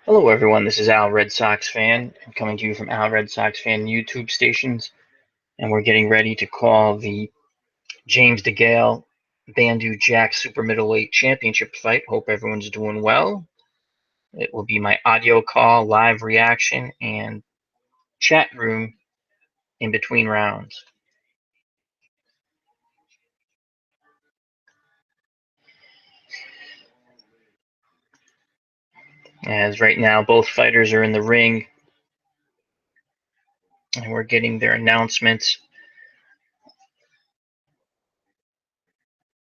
Hello, everyone. This is Al Red Sox fan. I'm coming to you from Al Red Sox fan YouTube stations, and we're getting ready to call the James DeGale Bandu Jack Super Middleweight Championship fight. Hope everyone's doing well. It will be my audio call, live reaction, and chat room in between rounds. As right now, both fighters are in the ring, and we're getting their announcements.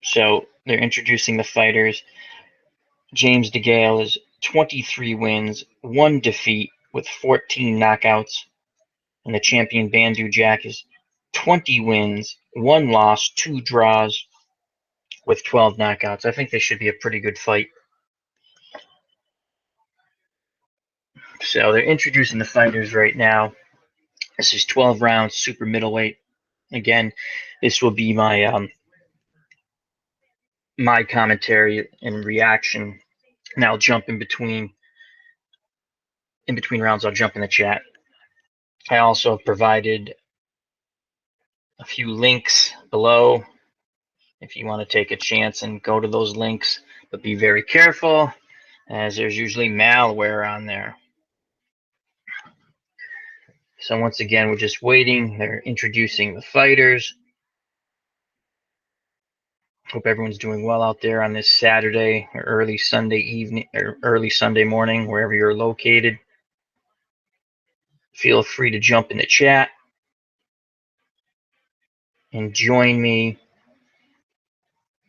So they're introducing the fighters. James DeGale is 23 wins, 1 defeat with 14 knockouts. And the champion Bandu Jack is 20 wins, 1 loss, 2 draws with 12 knockouts. I think this should be a pretty good fight. So they're introducing the fighters right now. This is 12 rounds, super middleweight. Again, this will be my commentary and reaction. And I'll jump in between rounds. I'll jump in the chat. I also have provided a few links below if you want to take a chance and go to those links, but be very careful as there's usually malware on there. So once again, we're just waiting. They're introducing the fighters. Hope everyone's doing well out there on this Saturday or early Sunday evening or early Sunday morning, wherever you're located. Feel free to jump in the chat and join me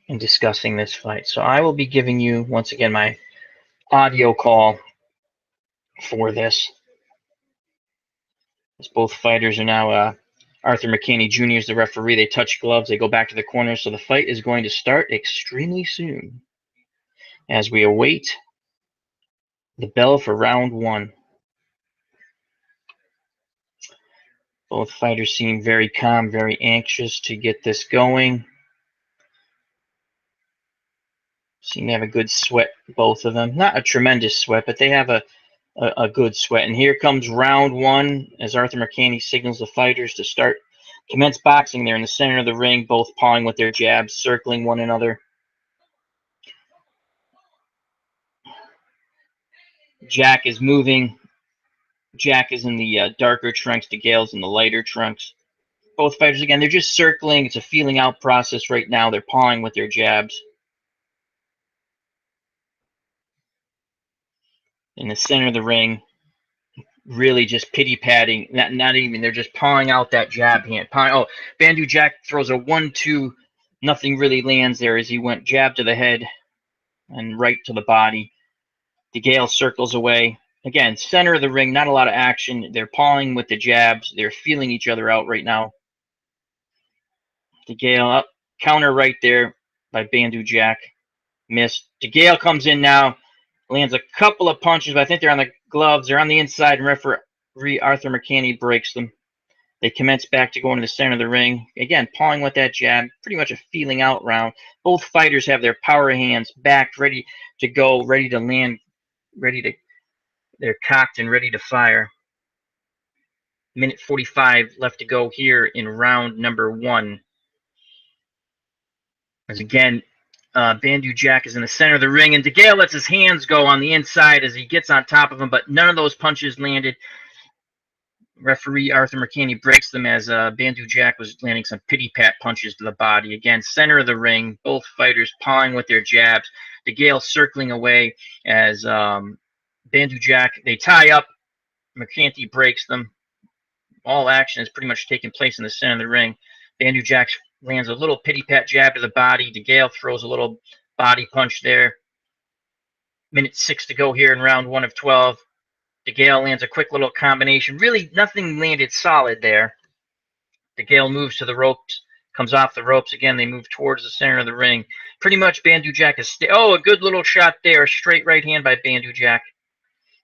in discussing this fight. So I will be giving you, once again, my audio call for this. As both fighters are now Arthur McKinney Jr. is the referee. They touch gloves. They go back to the corner. So the fight is going to start extremely soon as we await the bell for round 1. Both fighters seem very calm, very anxious to get this going. Seem to have a good sweat, both of them. Not a tremendous sweat, but they have a good sweat. And here comes round 1 as Arthur McKinney signals the fighters to commence boxing there in the center of the ring, both pawing with their jabs, circling one another. Jack is moving. Jack is in the darker trunks. DeGale's in the lighter trunks. Both fighters, again, they're just circling. It's a feeling out process right now. They're pawing with their jabs. In the center of the ring, really just pity-patting. Not even, they're just pawing out that jab hand. Bandu Jack throws a 1-2. Nothing really lands there as he went jab to the head and right to the body. DeGale circles away. Again, center of the ring, not a lot of action. They're pawing with the jabs. They're feeling each other out right now. DeGale up, counter right there by Bandu Jack. Missed. DeGale comes in now, lands a couple of punches, but I think they're on the gloves. They're on the inside, and referee Arthur McKinney breaks them. They commence back to go into the center of the ring. Again, pawing with that jab, pretty much a feeling out round. Both fighters have their power hands back, ready to go, ready to land, they're cocked and ready to fire. Minute 45 left to go here in round number 1. As again, Bandu Jack is in the center of the ring, and DeGale lets his hands go on the inside as he gets on top of him, but none of those punches landed. Referee Arthur McKinney breaks them as Bandu Jack was landing some pity-pat punches to the body. Again, center of the ring, both fighters pawing with their jabs. DeGale circling away as Bandu Jack, they tie up. McKinney breaks them. All action is pretty much taking place in the center of the ring. Bandu Jack lands a little pity-pat jab to the body. DeGale throws a little body punch there. Minute 6 to go here in round 1 of 12. DeGale lands a quick little combination. Really, nothing landed solid there. DeGale moves to the ropes, comes off the ropes. Again, they move towards the center of the ring. Pretty much Bandu Jack is a good little shot there. Straight right hand by Bandu Jack.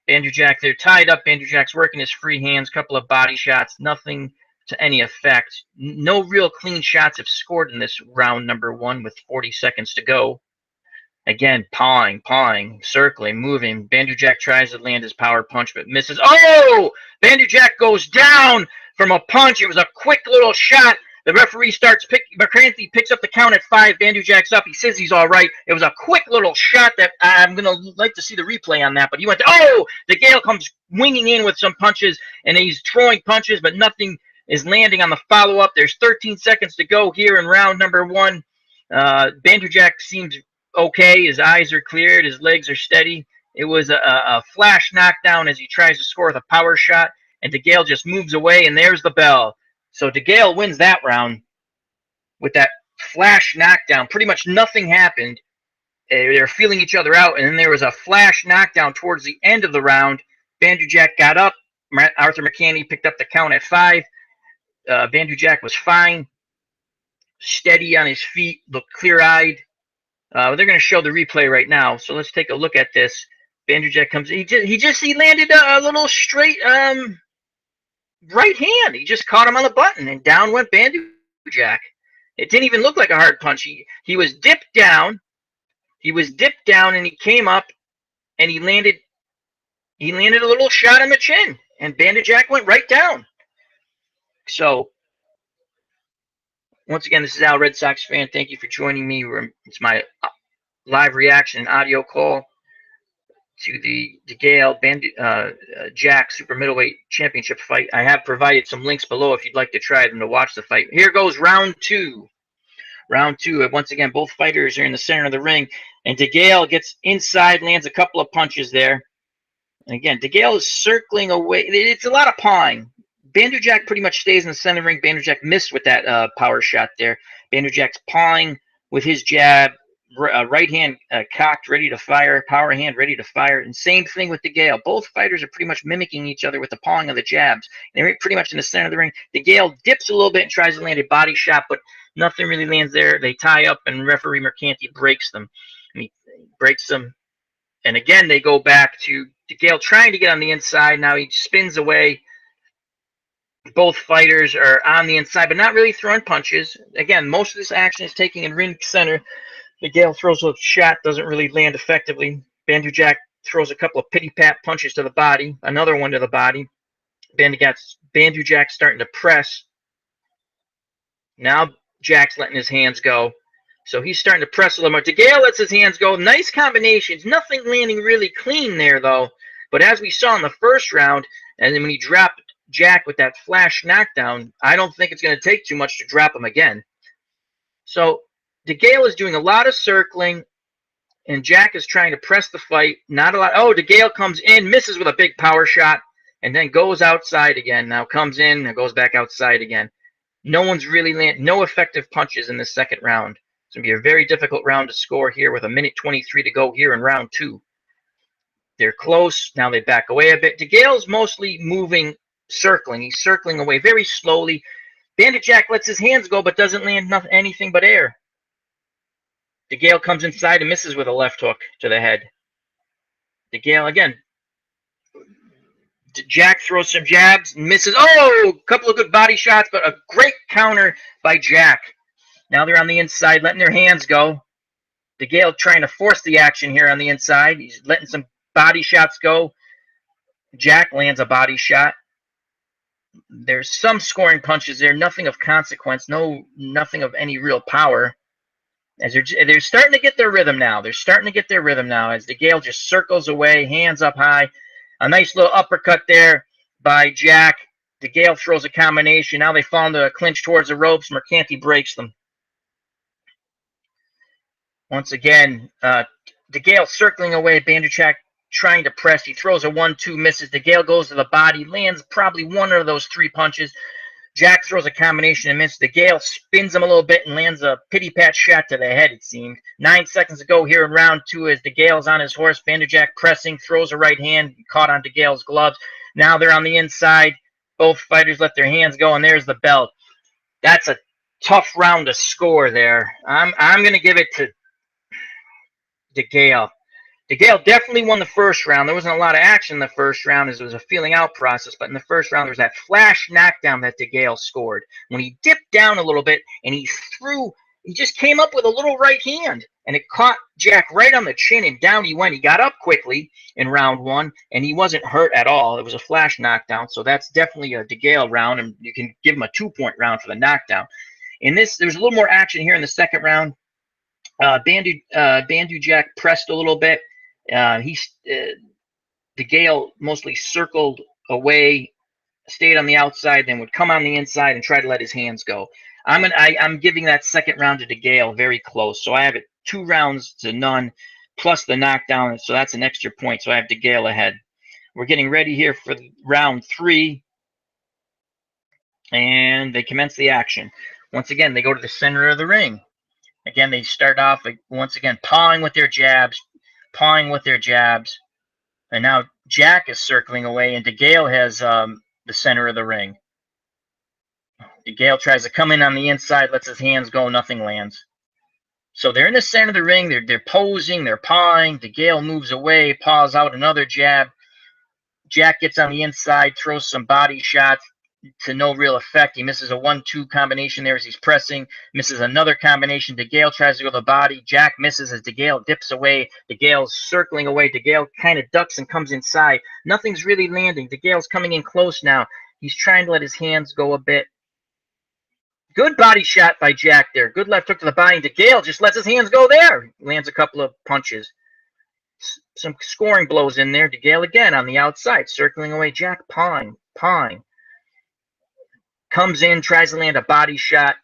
Bandu Jack, they're tied up. Bandu Jack's working his free hands. Couple of body shots. Nothing to any effect. No real clean shots have scored in this round number 1 with 40 seconds to go. Again, pawing, circling, moving. Bandu Jack tries to land his power punch, but misses. Oh! Bandu Jack goes down from a punch. It was a quick little shot. The referee McCarthy picks up the count at 5. Bandu Jack's up. He says he's all right. It was a quick little shot that I'm going to like to see the replay on that. But he went, oh! DeGale comes winging in with some punches, and he's throwing punches, but nothing is landing on the follow-up. There's 13 seconds to go here in round number 1. Bandu Jack seems okay. His eyes are cleared. His legs are steady. It was a flash knockdown as he tries to score with a power shot, and DeGale just moves away, and there's the bell. So DeGale wins that round with that flash knockdown. Pretty much nothing happened. They were feeling each other out, and then there was a flash knockdown towards the end of the round. Bandu Jack got up. Arthur McCanny picked up the count at 5. Bandu Jack was fine, steady on his feet, looked clear-eyed. They're going to show the replay right now, so let's take a look at this. Bandu Jack comes. He landed a little straight right hand. He just caught him on the button, and down went Bandu Jack. It didn't even look like a hard punch. He was dipped down. He was dipped down, and he came up, and he landed a little shot in the chin, and Bandu Jack went right down. So, once again, this is Al, Red Sox fan. Thank you for joining me. It's my live reaction audio call to the DeGale Jack Super Middleweight Championship fight. I have provided some links below if you'd like to try them to watch the fight. Here goes round 2. Round 2. Once again, both fighters are in the center of the ring, and DeGale gets inside, lands a couple of punches there. And again, DeGale is circling away. It's a lot of pawing. Bandu Jack pretty much stays in the center of the ring. Bandu Jack missed with that power shot there. Bandu Jack's pawing with his jab, right hand cocked, ready to fire, power hand ready to fire. And same thing with DeGale. Both fighters are pretty much mimicking each other with the pawing of the jabs. They're pretty much in the center of the ring. DeGale dips a little bit and tries to land a body shot, but nothing really lands there. They tie up, and referee Mercanti breaks them. And he breaks them. And again, they go back to DeGale trying to get on the inside. Now he spins away. Both fighters are on the inside, but not really throwing punches. Again, most of this action is taking in ring center. DeGale throws a shot, doesn't really land effectively. Bandu Jack throws a couple of pity-pat punches to the body, another one to the body. Bandu Jack starting to press. Now Jack's letting his hands go. So he's starting to press a little more. DeGale lets his hands go. Nice combinations. Nothing landing really clean there, though. But as we saw in the first round, and then when he dropped Jack with that flash knockdown, I don't think it's going to take too much to drop him again. So DeGale is doing a lot of circling, and Jack is trying to press the fight. Not a lot. Oh, DeGale comes in, misses with a big power shot, and then goes outside again. Now comes in and goes back outside again. No one's really no effective punches in the second round. It's going to be a very difficult round to score here with 1:23 to go here in round 2. They're close. Now they back away a bit. DeGale's mostly moving, circling. He's circling away very slowly. Bandu Jack lets his hands go but doesn't land anything but air. DeGale comes inside and misses with a left hook to the head. DeGale again. Jack throws some jabs and misses. Oh, a couple of good body shots, but a great counter by Jack. Now they're on the inside, letting their hands go. DeGale trying to force the action here on the inside. He's letting some body shots go. Jack lands a body shot. There's some scoring punches there, nothing of consequence, nothing of any real power. As they're starting to get their rhythm now. They're starting to get their rhythm now as DeGale just circles away, hands up high. A nice little uppercut there by Jack. DeGale throws a combination. Now they fall into a clinch towards the ropes. Mercanti breaks them. Once again, DeGale circling away. Bandu Jack trying to press. He throws a 1-2, misses. DeGale goes to the body, lands probably one of those 3 punches. Jack throws a combination and misses. DeGale spins him a little bit and lands a pity-pat shot to the head, it seemed. 9 seconds to go here in round 2 as DeGale's on his horse. Bandu Jack pressing, throws a right hand, caught on DeGale's gloves. Now they're on the inside. Both fighters let their hands go, and there's the belt. That's a tough round to score there. I'm going to give it to DeGale. DeGale definitely won the first round. There wasn't a lot of action in the first round as it was a feeling out process, but in the first round there was that flash knockdown that DeGale scored. When he dipped down a little bit and he he just came up with a little right hand, and it caught Jack right on the chin, and down he went. He got up quickly in round one, and he wasn't hurt at all. It was a flash knockdown, so that's definitely a DeGale round, and you can give him a 2-point round for the knockdown. In this, there's a little more action here in the second round. Bandu Jack pressed a little bit. DeGale mostly circled away, stayed on the outside, then would come on the inside and try to let his hands go. I'm giving that second round to DeGale very close. So I have it 2 rounds to none, plus the knockdown. So that's an extra point. So I have DeGale ahead. We're getting ready here for round 3. And they commence the action. Once again, they go to the center of the ring. Again, they start off, once again, pawing with their jabs, pawing with their jabs. And now Jack is circling away, and DeGale has the center of the ring. DeGale tries to come in on the inside, lets his hands go, nothing lands. So they're in the center of the ring. They're posing, they're pawing. DeGale moves away, paws out another jab. Jack gets on the inside, throws some body shots to no real effect. He misses a 1-2 combination there as he's pressing, misses another combination. DeGale tries to go to the body. Jack misses as DeGale dips away. DeGale's circling away. DeGale kind of ducks and comes inside. Nothing's really landing. DeGale's coming in close now. He's trying to let his hands go a bit. Good body shot by Jack there. Good left hook to the body. And DeGale just lets his hands go there. Lands a couple of punches. Some scoring blows in there. DeGale again on the outside, circling away. Jack pawing. Comes in, tries to land a body shot.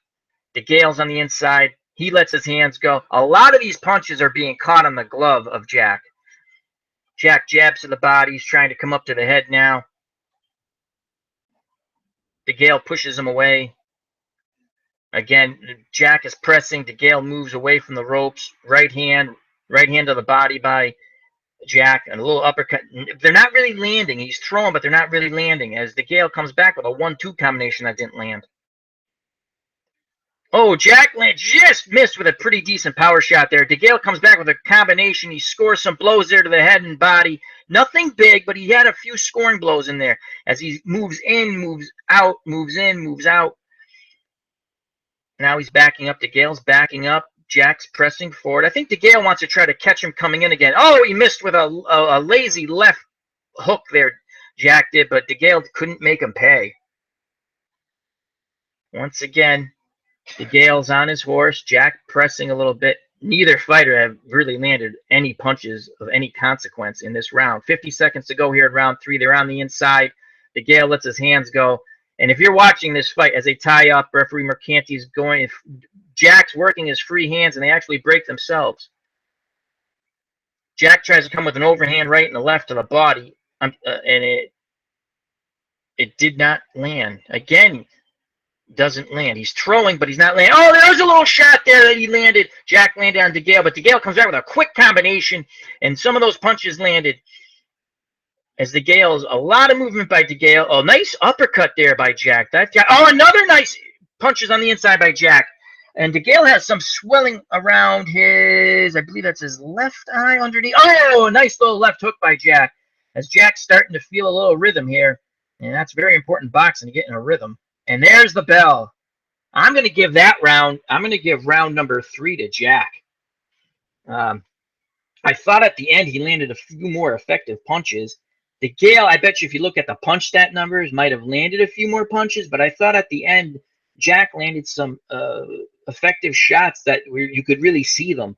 DeGale's on the inside. He lets his hands go. A lot of these punches are being caught on the glove of Jack. Jack jabs to the body. He's trying to come up to the head now. DeGale pushes him away. Again, Jack is pressing. DeGale moves away from the ropes. Right hand to the body by Jack, and a little uppercut. They're not really landing. He's throwing, but they're not really landing, as DeGale comes back with a 1-2 combination that didn't land. Oh, Jack just missed with a pretty decent power shot there. DeGale comes back with a combination. He scores some blows there to the head and body. Nothing big, but he had a few scoring blows in there as he moves in, moves out, moves in, moves out. Now he's backing up. DeGale's backing up. Jack's pressing forward. I think DeGale wants to try to catch him coming in again. Oh, he missed with a lazy left hook there, Jack did, but DeGale couldn't make him pay. Once again, DeGale's on his horse. Jack pressing a little bit. Neither fighter have really landed any punches of any consequence in this round. 50 seconds to go here in round 3. They're on the inside. DeGale lets his hands go. And if you're watching this fight as they tie up, referee Mercanti's going, if Jack's working his free hands, and they actually break themselves. Jack tries to come with an overhand right and the left to the body, and it did not land. Again, doesn't land. He's throwing, but he's not landing. Oh, there's a little shot there that he landed. Jack landed on DeGale, but DeGale comes back with a quick combination, and some of those punches landed. As DeGale's a lot of movement by DeGale. Oh, nice uppercut there by Jack. Oh, another nice punches on the inside by Jack. And DeGale has some swelling around his, I believe that's his left eye underneath. Oh, nice little left hook by Jack. As Jack's starting to feel a little rhythm here. And that's very important boxing, to get in a rhythm. And there's the bell. I'm going to give that round, I'm going to give round number 3 to Jack. I thought at the end he landed a few more effective punches. DeGale, I bet you if you look at the punch stat numbers, might have landed a few more punches, but I thought at the end Jack landed some effective shots that you could really see them.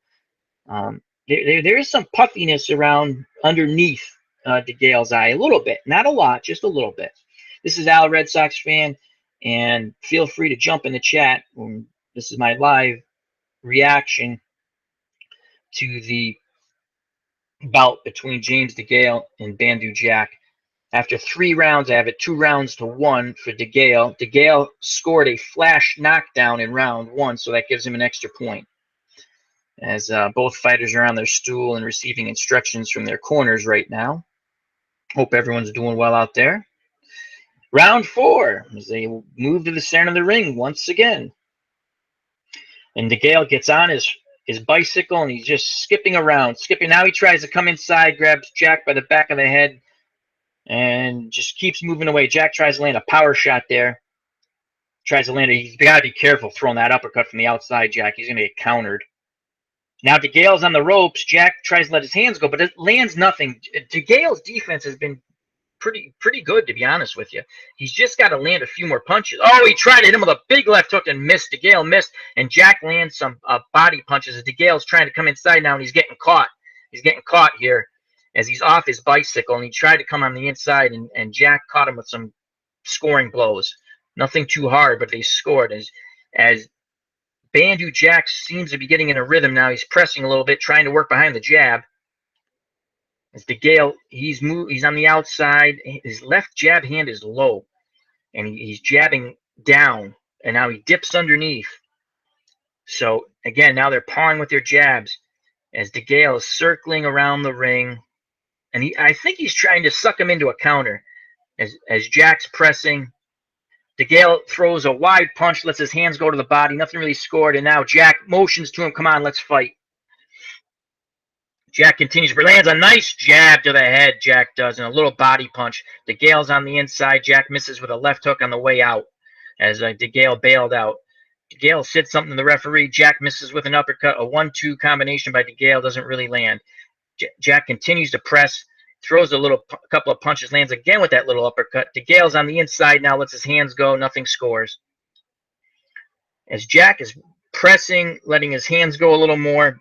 There is some puffiness around underneath DeGale's eye, a little bit, not a lot, just a little bit. This is Al, Red Sox fan, and feel free to jump in the chat. This is my live reaction to the bout between James DeGale and Bandu Jack. After 3 rounds, I have it 2 rounds to 1 for DeGale. DeGale scored a flash knockdown in round 1, so that gives him an extra point. As both fighters are on their stool and receiving instructions from their corners right now. Hope everyone's doing well out there. Round 4, as they move to the center of the ring once again. And DeGale gets on his bicycle, and he's just skipping around. Now he tries to come inside, grabs Jack by the back of the head, and just keeps moving away. Jack tries to land a power shot there. Tries to land it. He's got to be careful throwing that uppercut from the outside, Jack. He's going to get countered. Now DeGale's on the ropes. Jack tries to let his hands go, but it lands nothing. DeGale's defense has been pretty good, to be honest with you. He's just got to land a few more punches. Oh, he tried to hit him with a big left hook and missed. DeGale missed, and Jack lands some body punches as DeGale's trying to come inside now, and he's getting caught. He's getting caught here as he's off his bicycle, and he tried to come on the inside, and Jack caught him with some scoring blows. Nothing too hard, but they scored. As Bandu Jack seems to be getting in a rhythm now. He's pressing a little bit, trying to work behind the jab. As DeGale, he's on the outside. His left jab hand is low, and he's jabbing down, and now he dips underneath. So, again, now they're pawing with their jabs as DeGale is circling around the ring, and I think he's trying to suck him into a counter as Jack's pressing. DeGale throws a wide punch, lets his hands go to the body. Nothing really scored, and now Jack motions to him, come on, let's fight. Jack continues, but lands a nice jab to the head, Jack does, and a little body punch. DeGale's on the inside. Jack misses with a left hook on the way out as DeGale bailed out. DeGale said something to the referee. Jack misses with an uppercut. A 1-2 combination by DeGale doesn't really land. Jack continues to press, throws a couple of punches, lands again with that little uppercut. DeGale's on the inside now, lets his hands go. Nothing scores. As Jack is pressing, letting his hands go a little more,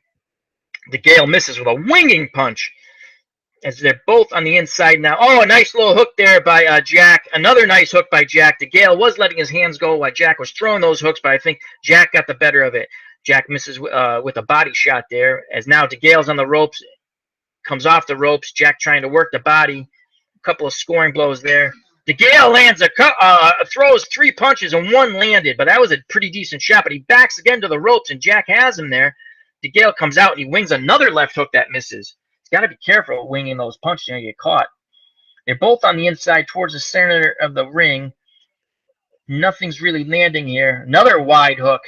DeGale misses with a winging punch as they're both on the inside now. Oh, a nice little hook there by Jack. Another nice hook by Jack. DeGale was letting his hands go while Jack was throwing those hooks, but I think Jack got the better of it. Jack misses with a body shot there as now DeGale's on the ropes, comes off the ropes. Jack trying to work the body. A couple of scoring blows there. DeGale lands throws 3 punches and 1 landed, but that was a pretty decent shot. But he backs again to the ropes, and Jack has him there. DeGale comes out, and he wings another left hook that misses. He's got to be careful winging those punches and get caught. They're both on the inside towards the center of the ring. Nothing's really landing here. Another wide hook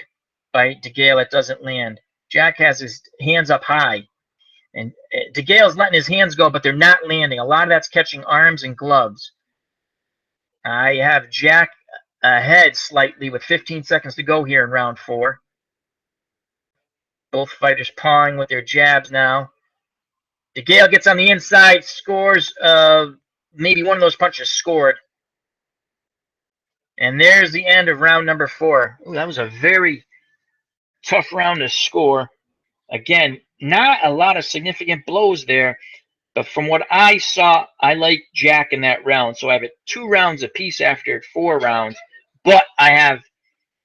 by DeGale that doesn't land. Jack has his hands up high. And DeGale's letting his hands go, but they're not landing. A lot of that's catching arms and gloves. I have Jack ahead slightly with 15 seconds to go here in round 4. Both fighters pawing with their jabs now. DeGale gets on the inside, scores. Maybe one of those punches scored. And there's the end of round number 4. Ooh, that was a very tough round to score. Again, not a lot of significant blows there. But from what I saw, I like Jack in that round. So I have it 2 rounds apiece after 4 rounds. But I have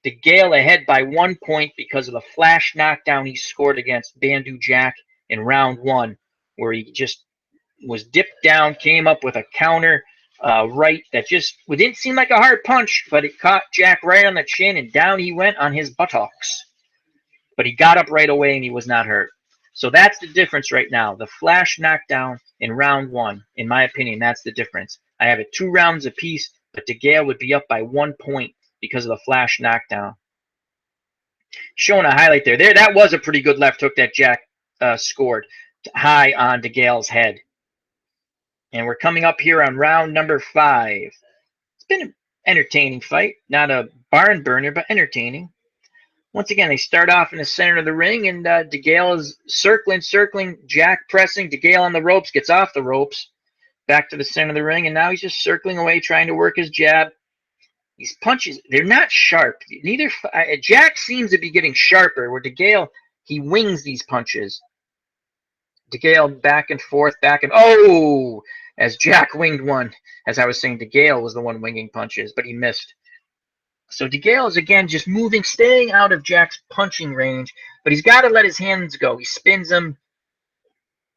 DeGale ahead by 1 point because of the flash knockdown he scored against Bandu Jack in round 1, where he just was dipped down, came up with a counter right that just didn't seem like a hard punch, but it caught Jack right on the chin, and down he went on his buttocks. But he got up right away, and he was not hurt. So that's the difference right now. The flash knockdown in round 1, in my opinion, that's the difference. I have it 2 rounds apiece, but DeGale would be up by 1 point because of the flash knockdown. Showing a highlight there. That was a pretty good left hook that Jack scored high on DeGale's head. And we're coming up here on round number 5. It's been an entertaining fight. Not a barn burner, but entertaining. Once again, they start off in the center of the ring, and DeGale is circling, Jack pressing. DeGale on the ropes, gets off the ropes, back to the center of the ring, and now he's just circling away, trying to work his jab. These punches, they're not sharp. Jack seems to be getting sharper, where DeGale, he wings these punches. DeGale back and forth, as Jack winged one. As I was saying, DeGale was the one winging punches, but he missed. So DeGale is, again, just moving, staying out of Jack's punching range, but he's got to let his hands go. He spins them.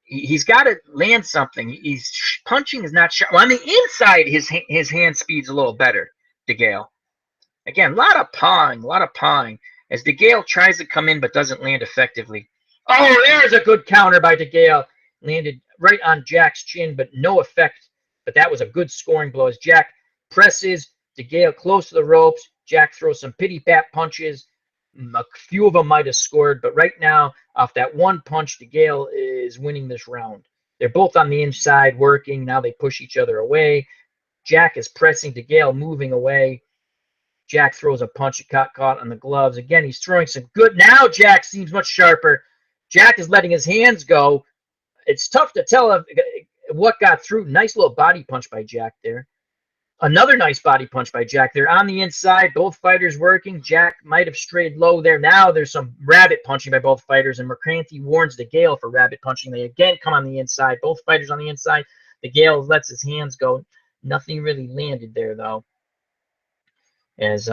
He's got to land something. He's punching is not sharp. Well, on the inside, his hand speed's a little better, DeGale. Again, a lot of pawing, as DeGale tries to come in but doesn't land effectively. Oh, there's a good counter by DeGale. Landed right on Jack's chin, but no effect. But that was a good scoring blow as Jack presses DeGale close to the ropes. Jack throws some pity-pat punches. A few of them might have scored, but right now, off that one punch, DeGale is winning this round. They're both on the inside working. Now they push each other away. Jack is pressing DeGale, moving away. Jack throws a punch. It got caught on the gloves. Again, he's throwing some good. Now Jack seems much sharper. Jack is letting his hands go. It's tough to tell what got through. Nice little body punch by Jack there. Another nice body punch by Jack there on the inside. Both fighters working. Jack might have strayed low there. Now there's some rabbit punching by both fighters, and McCranty warns DeGale for rabbit punching. They again come on the inside. Both fighters on the inside. DeGale lets his hands go. Nothing really landed there, though. As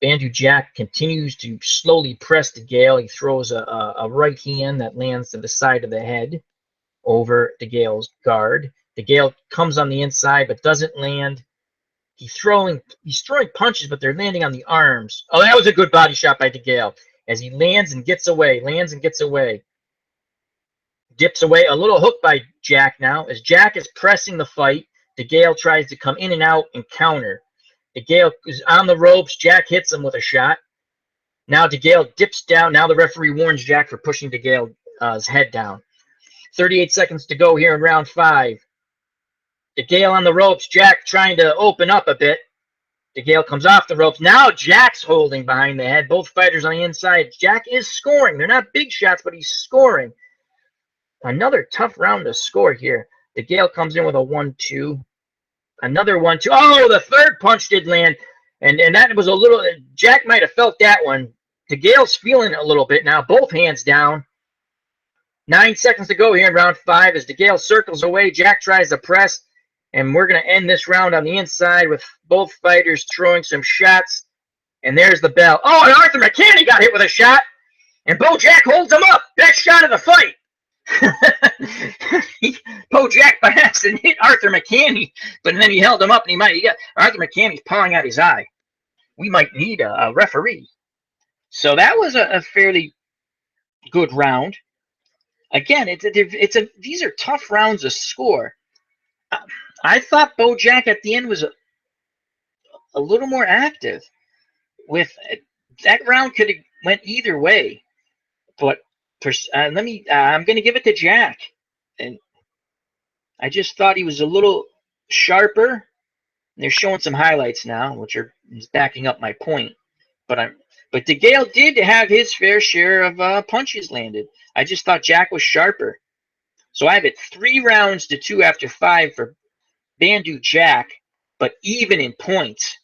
Bandu Jack continues to slowly press DeGale, he throws a right hand that lands to the side of the head over DeGale's guard. DeGale comes on the inside but doesn't land. He's throwing punches, but they're landing on the arms. Oh, that was a good body shot by DeGale as he lands and gets away, dips away. A little hook by Jack now. As Jack is pressing the fight, DeGale tries to come in and out and counter. DeGale is on the ropes. Jack hits him with a shot. Now DeGale dips down. Now the referee warns Jack for pushing DeGale's head down. 38 seconds to go here in round 5. DeGale on the ropes. Jack trying to open up a bit. DeGale comes off the ropes. Now Jack's holding behind the head. Both fighters on the inside. Jack is scoring. They're not big shots, but he's scoring. Another tough round to score here. DeGale comes in with a 1-2. Another 1-2. Oh, the third punch did land. And that was a little, Jack might have felt that one. DeGale's feeling it a little bit now. Both hands down. 9 seconds to go here in round 5 as DeGale circles away. Jack tries to press. And we're going to end this round on the inside with both fighters throwing some shots. And there's the bell. Oh, and Arthur McCanny got hit with a shot. And Bo Jack holds him up. Best shot of the fight. Bo Jack by accident hit Arthur McCanny, but then he held him up, and he got Arthur McCanny's pawing out his eye. We might need a referee. So that was a fairly good round. Again, these are tough rounds to score. I thought Bo Jack at the end was a little more active. With that round could have went either way, but I'm going to give it to Jack, and I just thought he was a little sharper. They're showing some highlights now, which is backing up my point. But DeGale did have his fair share of punches landed. I just thought Jack was sharper. So I have it 3-2 after 5 for Bandu Jack, but even in points.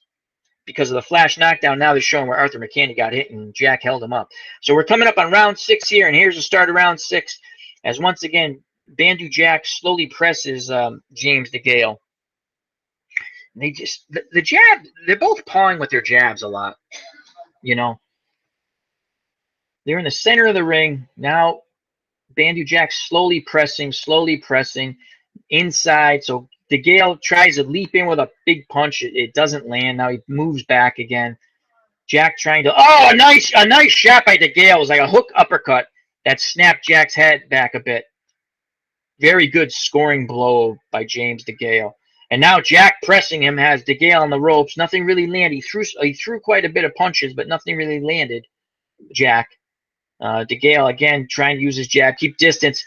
Because of the flash knockdown, now they're showing where Arthur McCanny got hit and Jack held him up. So we're coming up on round 6 here, and here's the start of round 6. As once again, Bandu Jack slowly presses James DeGale. They just the jab. They're both pawing with their jabs a lot. You know, they're in the center of the ring now. Bandu Jack slowly pressing inside. So DeGale tries to leap in with a big punch. It doesn't land. Now he moves back again. Jack trying to a nice shot by DeGale. It was like a hook uppercut that snapped Jack's head back a bit. Very good scoring blow by James DeGale. And now Jack pressing him has DeGale on the ropes. Nothing really landed. He threw quite a bit of punches, but nothing really landed. Jack. DeGale again trying to use his jab, keep distance.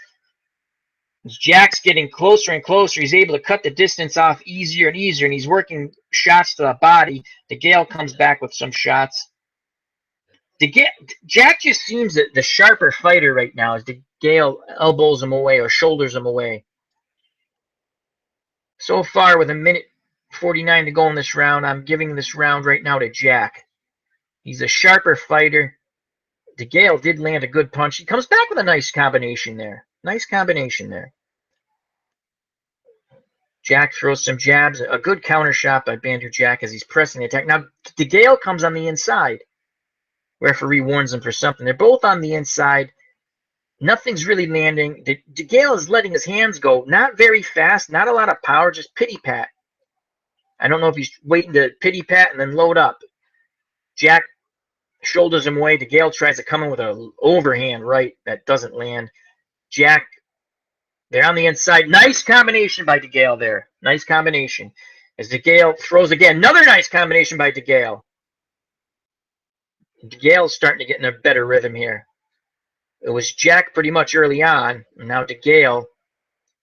As Jack's getting closer and closer, he's able to cut the distance off easier and easier, and he's working shots to the body. DeGale comes back with some shots. Jack just seems the sharper fighter right now as DeGale elbows him away or shoulders him away. So far, with 1:49 to go in this round, I'm giving this round right now to Jack. He's a sharper fighter. DeGale did land a good punch. He comes back with a nice combination there. Jack throws some jabs. A good counter shot by Bandu Jack as he's pressing the attack. Now, DeGale comes on the inside. Referee warns him for something. They're both on the inside. Nothing's really landing. DeGale is letting his hands go. Not very fast. Not a lot of power. Just pity-pat. I don't know if he's waiting to pity-pat and then load up. Jack shoulders him away. DeGale tries to come in with an overhand right. That doesn't land. Jack, they're on the inside. Nice combination by DeGale there. Nice combination. As DeGale throws again. Another nice combination by DeGale. DeGale's starting to get in a better rhythm here. It was Jack pretty much early on. And now DeGale.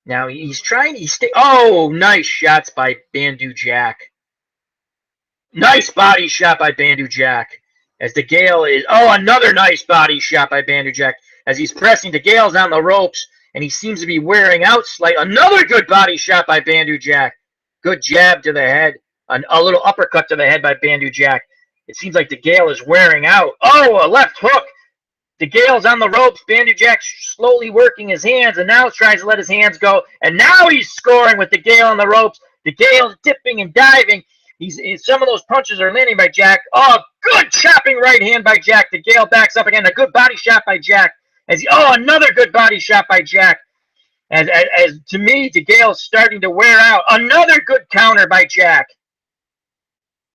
Now he's trying to stay. Oh, nice shots by Bandu Jack. Nice body shot by Bandu Jack. As DeGale is, another nice body shot by Bandu Jack. As he's pressing, DeGale's on the ropes, and he seems to be wearing out slightly. Another good body shot by Bandu Jack. Good jab to the head. A little uppercut to the head by Bandu Jack. It seems like DeGale is wearing out. Oh, a left hook. DeGale's on the ropes. Bandu Jack slowly working his hands, and now tries to let his hands go. And now he's scoring with DeGale on the ropes. DeGale's dipping and diving. Some of those punches are landing by Jack. Oh, good chopping right hand by Jack. DeGale backs up again. A good body shot by Jack. Another good body shot by Jack. As to me, DeGale's starting to wear out. Another good counter by Jack.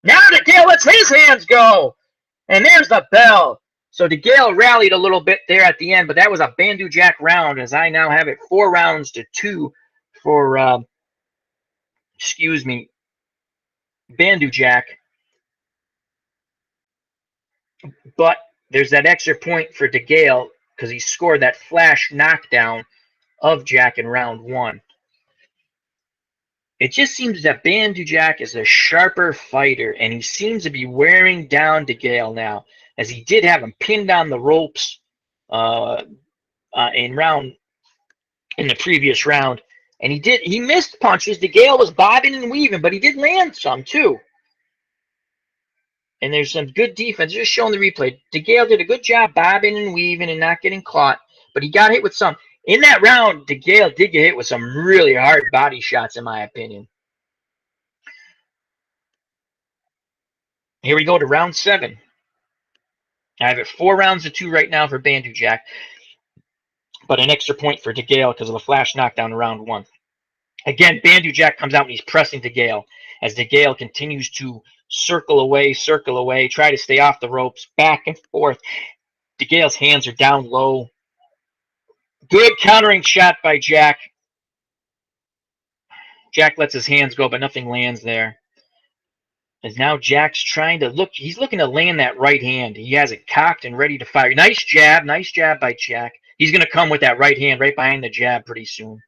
Now DeGale lets his hands go. And there's the bell. So DeGale rallied a little bit there at the end, but that was a Bandu Jack round, as I now have it 4-2 for, Bandu Jack. But there's that extra point for DeGale because he scored that flash knockdown of Jack in round 1. It just seems that Bandu Jack is a sharper fighter, and he seems to be wearing down DeGale now, as he did have him pinned on the ropes in the previous round. And he missed punches. DeGale was bobbing and weaving, but he did land some too. And there's some good defense. Just showing the replay. DeGale did a good job bobbing and weaving and not getting caught, but he got hit with some. In that round, DeGale did get hit with some really hard body shots, in my opinion. Here we go to round 7. I have it 4-2 right now for Bandu Jack, but an extra point for DeGale because of the flash knockdown in round 1. Again, Bandu Jack comes out and he's pressing DeGale as DeGale continues to circle away, try to stay off the ropes, back and forth. DeGale's hands are down low. Good countering shot by Jack. Jack lets his hands go, but nothing lands there. As now Jack's trying to look. He's looking to land that right hand. He has it cocked and ready to fire. Nice jab by Jack. He's going to come with that right hand right behind the jab pretty soon.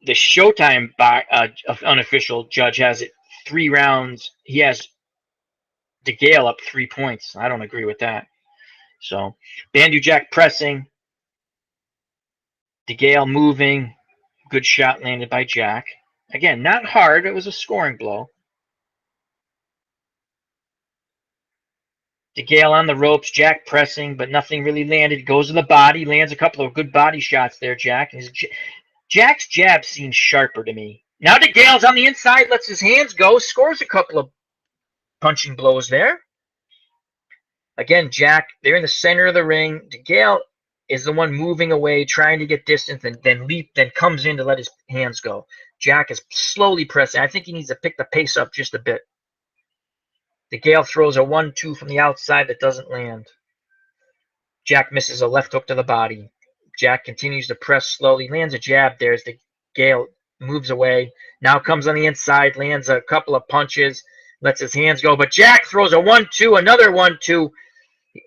The Showtime unofficial judge has it 3 rounds. He has DeGale up 3 points. I don't agree with that. So Bandu Jack pressing. DeGale moving. Good shot landed by Jack. Again, not hard. It was a scoring blow. DeGale on the ropes. Jack pressing, but nothing really landed. Goes to the body. Lands a couple of good body shots there, Jack. Jack's jab seems sharper to me. Now DeGale's on the inside. Lets his hands go. Scores a couple of punching blows there. Again, Jack, they're in the center of the ring. DeGale is the one moving away, trying to get distance, and then comes in to let his hands go. Jack is slowly pressing. I think he needs to pick the pace up just a bit. DeGale throws a 1-2 from the outside that doesn't land. Jack misses a left hook to the body. Jack continues to press slowly, lands a jab there as DeGale moves away. Now comes on the inside, lands a couple of punches, lets his hands go, but Jack throws a 1-2, another 1-2.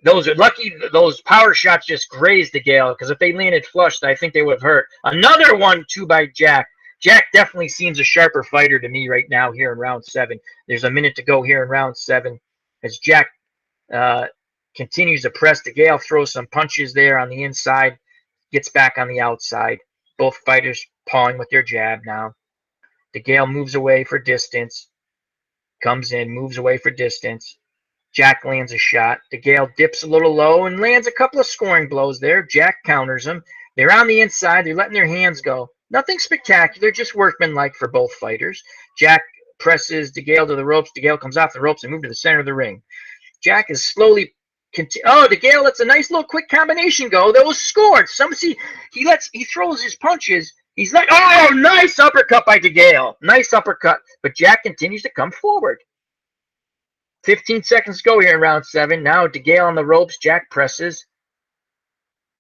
Those are lucky. Those power shots just grazed DeGale, because if they landed flush, I think they would have hurt. Another 1-2 by Jack. Jack definitely seems a sharper fighter to me right now here in round 7. There's a minute to go here in round 7 as Jack continues to press. DeGale throws some punches there on the inside, gets back on the outside. Both fighters pawing with their jab now. DeGale moves away for distance, comes in, moves away for distance. Jack lands a shot. DeGale dips a little low and lands a couple of scoring blows there. Jack counters him. They're on the inside. They're letting their hands go. Nothing spectacular, just workmanlike for both fighters. Jack presses DeGale to the ropes. DeGale comes off the ropes and moves to the center of the ring. Jack is slowly DeGale lets a nice little quick combination go. That was scored. He throws his punches. He's like, nice uppercut by DeGale. Nice uppercut. But Jack continues to come forward. 15 seconds to go here in round 7. Now DeGale on the ropes. Jack presses.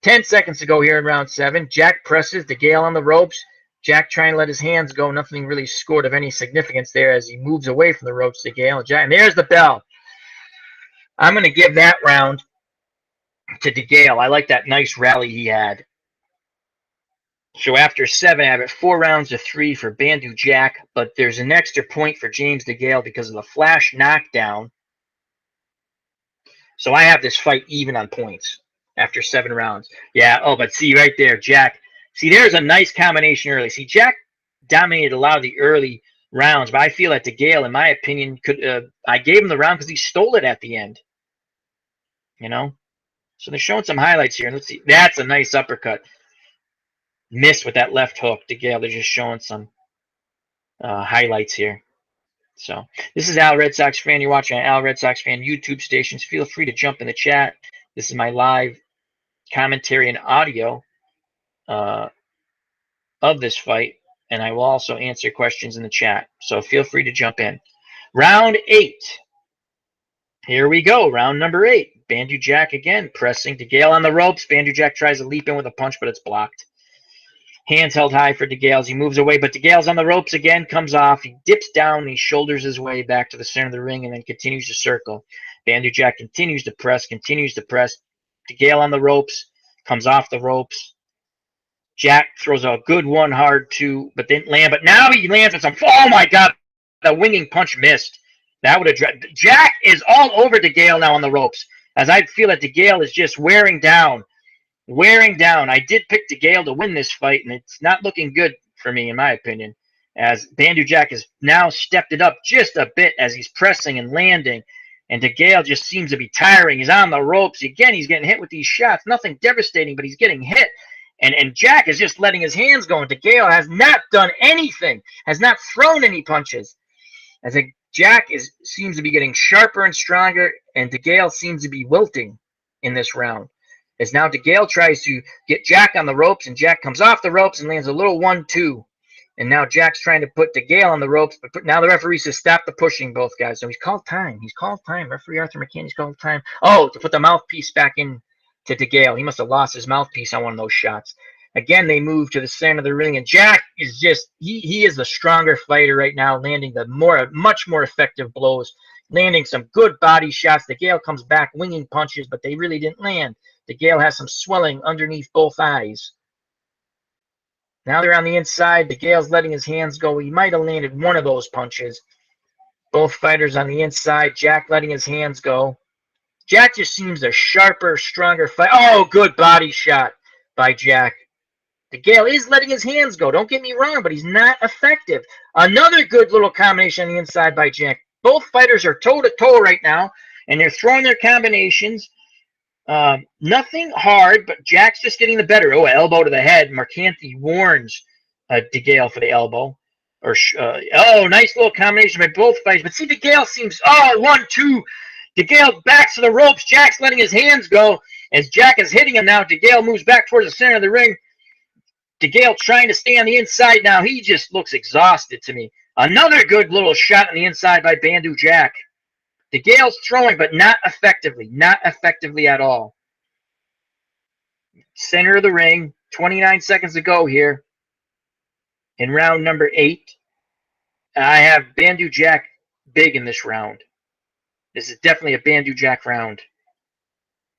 10 seconds to go here in round 7. Jack presses. DeGale on the ropes. Jack trying to let his hands go. Nothing really scored of any significance there as he moves away from the ropes. DeGale and there's the bell. I'm going to give that round to DeGale. I like that nice rally he had. So after 7, I have it 4 rounds to 3 for Bandu Jack, but there's an extra point for James DeGale because of the flash knockdown. So I have this fight even on points after 7 rounds. Yeah, oh, but see right there, Jack. See, there's a nice combination early. See, Jack dominated a lot of the early rounds, but I feel that DeGale, in my opinion, could. I gave him the round because he stole it at the end. You know? So they're showing some highlights here. Let's see. That's a nice uppercut. Missed with that left hook. DeGale, they're just showing some highlights here. So this is Al Red Sox Fan. You're watching Al Red Sox Fan YouTube stations. Feel free to jump in the chat. This is my live commentary and audio of this fight, and I will also answer questions in the chat. So feel free to jump in. Round 8. Here we go. Round number 8. Bandu Jack again pressing DeGale on the ropes. Bandu Jack tries to leap in with a punch, but it's blocked. Hands held high for DeGale as he moves away, but DeGale's on the ropes again, comes off. He dips down, he shoulders his way back to the center of the ring, and then continues to circle. Bandu Jack continues to press. DeGale on the ropes, comes off the ropes. Jack throws a good one, hard two, but didn't land. But now he lands with some. Oh my God! The winging punch missed. That would have. Jack is all over DeGale now on the ropes, as I feel that DeGale is just wearing down. I did pick DeGale to win this fight, and it's not looking good for me, in my opinion, as Bandu Jack has now stepped it up just a bit as he's pressing and landing, and DeGale just seems to be tiring. He's on the ropes. Again, he's getting hit with these shots. Nothing devastating, but he's getting hit. And Jack is just letting his hands go, and DeGale has not done anything, has not thrown any punches. I think Jack seems to be getting sharper and stronger, and DeGale seems to be wilting in this round. As now DeGale tries to get Jack on the ropes, and Jack comes off the ropes and lands a little 1-2. And now Jack's trying to put DeGale on the ropes, but now the referee says stop the pushing, both guys. So he's called time. Referee Arthur McKinney's called time. Oh, to put the mouthpiece back in to DeGale. He must have lost his mouthpiece on one of those shots. Again, they move to the center of the ring, and Jack is just, he is the stronger fighter right now, landing the much more effective blows, landing some good body shots. DeGale comes back, winging punches, but they really didn't land. DeGale has some swelling underneath both eyes. Now they're on the inside. DeGale's letting his hands go. He might have landed one of those punches. Both fighters on the inside. Jack letting his hands go. Jack just seems a sharper, stronger fighter. Oh, good body shot by Jack. DeGale is letting his hands go. Don't get me wrong, but he's not effective. Another good little combination on the inside by Jack. Both fighters are toe-to-toe right now, and they're throwing their combinations. Nothing hard, but Jack's just getting the better. Oh, elbow to the head. Marcanthi warns DeGale for the elbow. Oh, nice little combination by both fighters. But see, DeGale seems, 1-2. DeGale backs to the ropes. Jack's letting his hands go. As Jack is hitting him now, DeGale moves back towards the center of the ring. DeGale trying to stay on the inside now. He just looks exhausted to me. Another good little shot on the inside by Bandu Jack. DeGale's throwing, but not effectively at all. Center of the ring, 29 seconds to go here in round number 8. I have Bandu Jack big in this round. This is definitely a Bandu Jack round.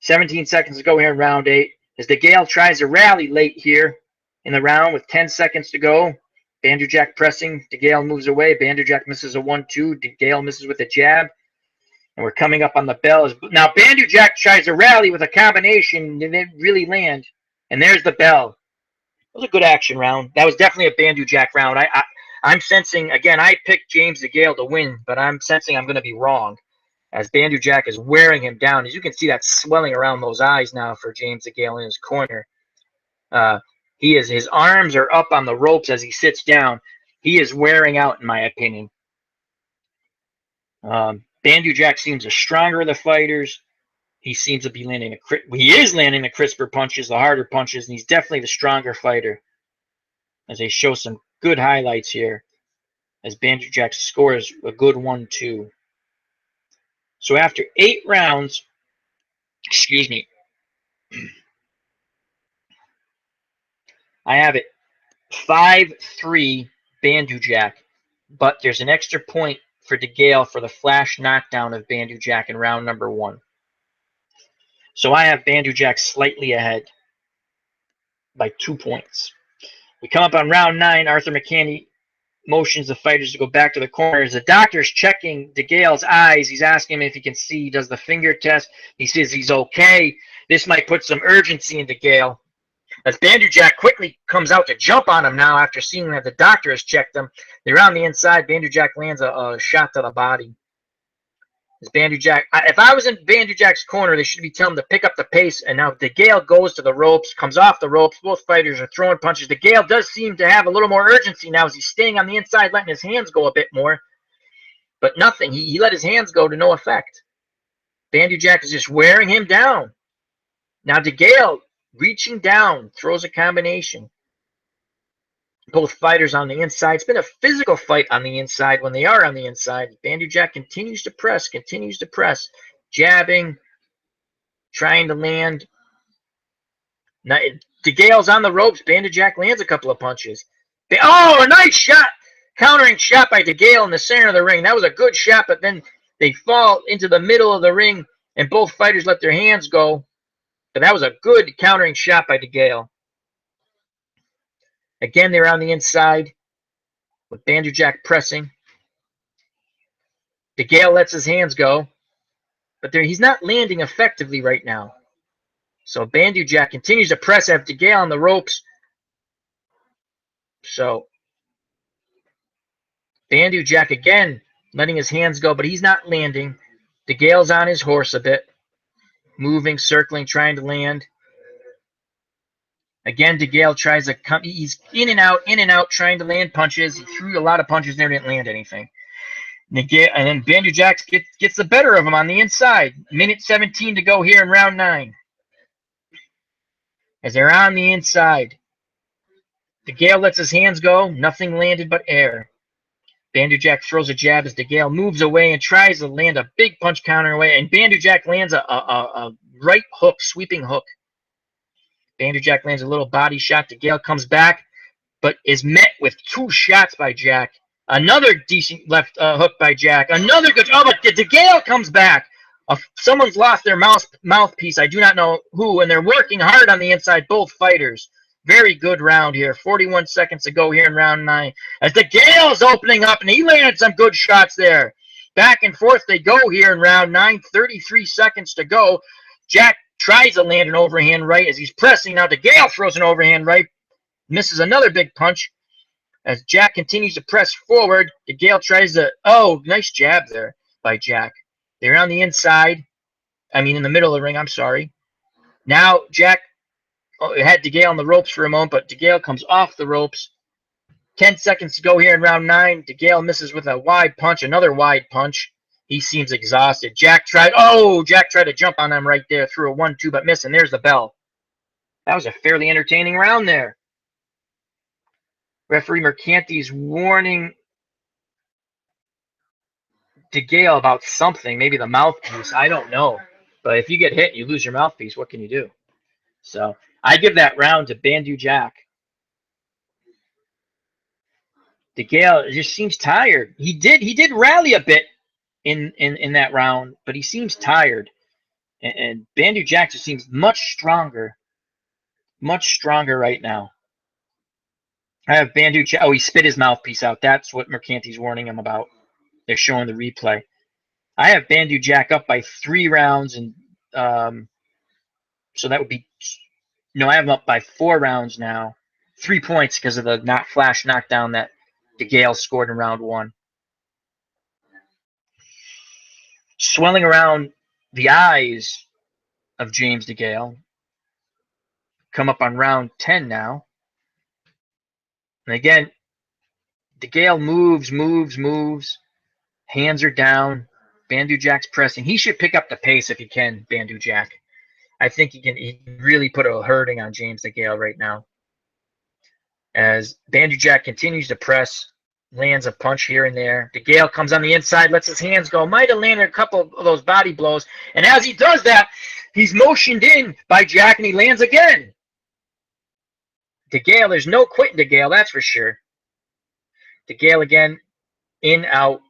17 seconds to go here in round 8. As DeGale tries to rally late here in the round with 10 seconds to go. Bandu Jack pressing. DeGale moves away. Bandu Jack misses a 1-2. DeGale misses with a jab. And we're coming up on the bell. Now, Bandu Jack tries to rally with a combination, and it didn't really land. And there's the bell. It was a good action round. That was definitely a Bandu Jack round. I'm sensing, again, I picked James DeGale to win, but I'm sensing I'm going to be wrong, as Bandu Jack is wearing him down. As you can see, that swelling around those eyes now for James DeGale in his corner. His arms are up on the ropes as he sits down. He is wearing out, in my opinion. Bandu Jack seems the stronger of the fighters. He seems to be landing the crisper punches, the harder punches, and he's definitely the stronger fighter. As they show some good highlights here, as Bandu Jack scores a good 1-2. So after 8 rounds, I have it 5-3 Bandu Jack, but there's an extra point for DeGale for the flash knockdown of Bandu Jack in round number 1. So I have Bandu Jack slightly ahead by 2 points. We come up on round 9. Arthur McCanny motions the fighters to go back to the corners. The doctor's checking DeGale's eyes. He's asking him if he can see. He does the finger test. He says he's okay. This might put some urgency in DeGale. As Bandu Jack quickly comes out to jump on him now after seeing that the doctor has checked him. They're on the inside. Bandu Jack lands a shot to the body. As Bandu Jack, if I was in Bandu Jack's corner, they should be telling him to pick up the pace. And now DeGale goes to the ropes, comes off the ropes. Both fighters are throwing punches. DeGale does seem to have a little more urgency now as he's staying on the inside, letting his hands go a bit more. But nothing. He let his hands go to no effect. Bandu Jack is just wearing him down. Now DeGale, reaching down, throws a combination. Both fighters on the inside. It's been a physical fight on the inside when they are on the inside. Bandu Jack continues to press, jabbing, trying to land. Now, DeGale's on the ropes. Bandu Jack lands a couple of punches. Oh, a nice shot! Countering shot by DeGale in the center of the ring. That was a good shot, but then they fall into the middle of the ring, and both fighters let their hands go. But that was a good countering shot by DeGale. Again, they're on the inside with Bandu Jack pressing. DeGale lets his hands go, but he's not landing effectively right now. So Bandu Jack continues to press after DeGale on the ropes. So Bandu Jack again letting his hands go, but he's not landing. DeGale's on his horse a bit, moving, circling, trying to land. Again, DeGale tries to come. He's in and out, trying to land punches. He threw a lot of punches there, didn't land anything. And then Bandu Jack gets the better of him on the inside. Minute 17 to go here in round 9. As they're on the inside, DeGale lets his hands go. Nothing landed but air. Bandu Jack throws a jab as DeGale moves away and tries to land a big punch counter away. And Bandu Jack lands a right hook, sweeping hook. Bandu Jack lands a little body shot. DeGale comes back, but is met with 2 shots by Jack. Another decent left hook by Jack. Another good. Oh, but DeGale comes back. Someone's lost their mouthpiece. I do not know who, and they're working hard on the inside, both fighters. Very good round here. 41 seconds to go here in round 9. As DeGale's opening up, and he landed some good shots there. Back and forth they go here in round 9. 33 seconds to go. Jack tries to land an overhand right as he's pressing. Now DeGale throws an overhand right. Misses another big punch. As Jack continues to press forward, DeGale tries to... Oh, nice jab there by Jack. They're on the inside. In the middle of the ring, I'm sorry. Now Jack had DeGale on the ropes for a moment, but DeGale comes off the ropes. 10 seconds to go here in round 9. DeGale misses with a wide punch, another wide punch. He seems exhausted. Jack tried to jump on him right there, threw a 1-2, but missed, and there's the bell. That was a fairly entertaining round there. Referee Mercanti's warning DeGale about something, maybe the mouthpiece. I don't know. But if you get hit and you lose your mouthpiece, what can you do? So I give that round to Bandu Jack. DeGale just seems tired. He did rally a bit in that round, but he seems tired. And Bandu Jack just seems much stronger right now. I have Bandu Jack. Oh, he spit his mouthpiece out. That's what Mercanti's warning him about. They're showing the replay. I have Bandu Jack up by 3 rounds, and so that would be I have him up by 4 rounds now. 3 points because of the flash knockdown that DeGale scored in round 1. Swelling around the eyes of James DeGale. Come up on round 10 now. And again, DeGale moves. Hands are down. Bandu Jack's pressing. He should pick up the pace if he can, Bandu Jack. I think he can really put a hurting on James DeGale right now. As Bandu Jack continues to press, lands a punch here and there. DeGale comes on the inside, lets his hands go. Might have landed a couple of those body blows. And as he does that, he's motioned in by Jack, and he lands again. DeGale, there's no quitting DeGale, that's for sure. DeGale again, in, out,